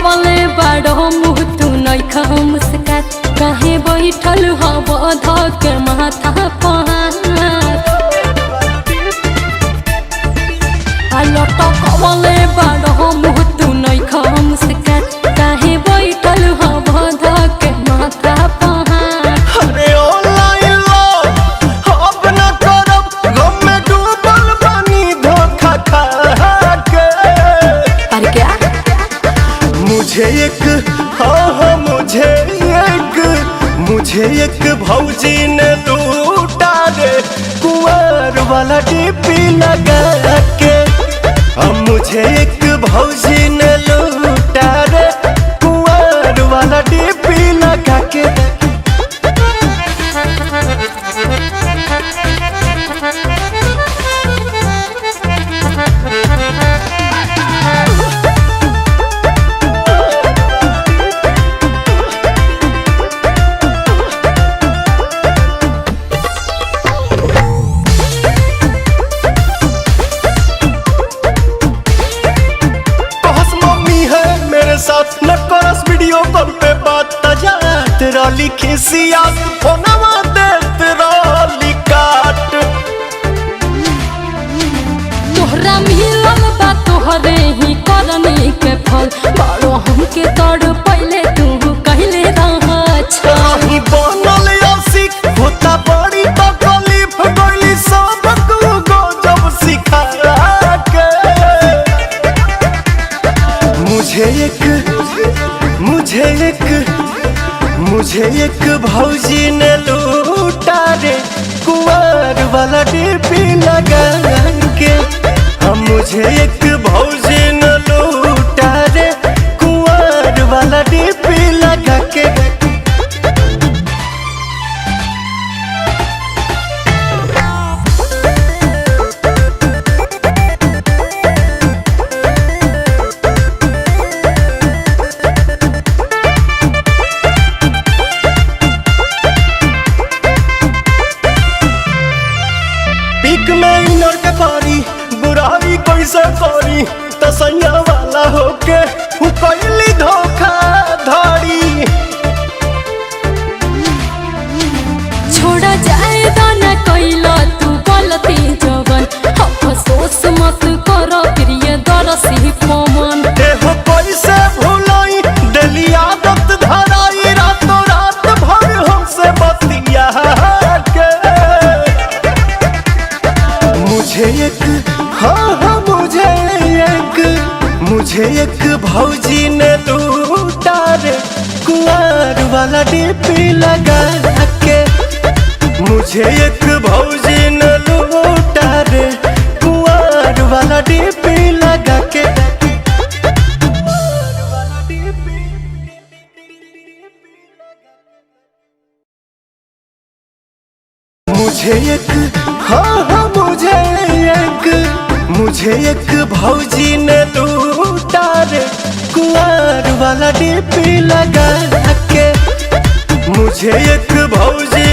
लटकवले बाड़ो मुँह तू नइखा मुस्कात काहे बैठल हब धक माथा पहाड़ लटकवले बाड़ो मुँह तू नइखा मुस्कात काहे बैठल हब धक माथा पहाड़। अरे ऑनलाइन लव अब न करब गम में डूबल बानी धोखा खा के। अरे क्या मुझे एक मुझे एक भौजी ने लूटा रे कुंवर वाला डीपी लगा के। अब मुझे एक भौजी ने लूटा रे कुंवर वाला डीपी लगा के। साथ न करस वीडियो कॉल पे बात तजा तेरा लिखी सियात फोनवा दे तेरा लिकाट। तोहरा मिलल बा तोहरे ही करनी के फल बाड़ो हमके तड़ पहले तू कहले रहा छही बनल आशिक होता बड़ी तकलीफ गइली सब गजब सिखा के। मुझे एक भौजी ने लूटा रे कुंवर वाला डीपी लगा के। हम मुझे एक भौजी ने लूटा रे कुंवर वाला डीपी लगा के। बुराई कैसे करी तसैया वाला होके कैली धोखा धड़ी। छोड़ा जाए दाना कैला तू गलती जवन अफसोस मत कर प्रिय दरसी पवन। देहो कैसे भुलाई दिली आदत धराई रातों रात भर हमसे बतिया के। मुझे एक भौजी ने लूटा रे कुंवर वाला डीपी लगा के। मुझे एक भौजी ने लूटा रे कुंवर वाला डीपी लगा के। मुझे एक भौजी ने लूटा रे कुंवर वाला डीपी लगा के। मुझे एक भौजी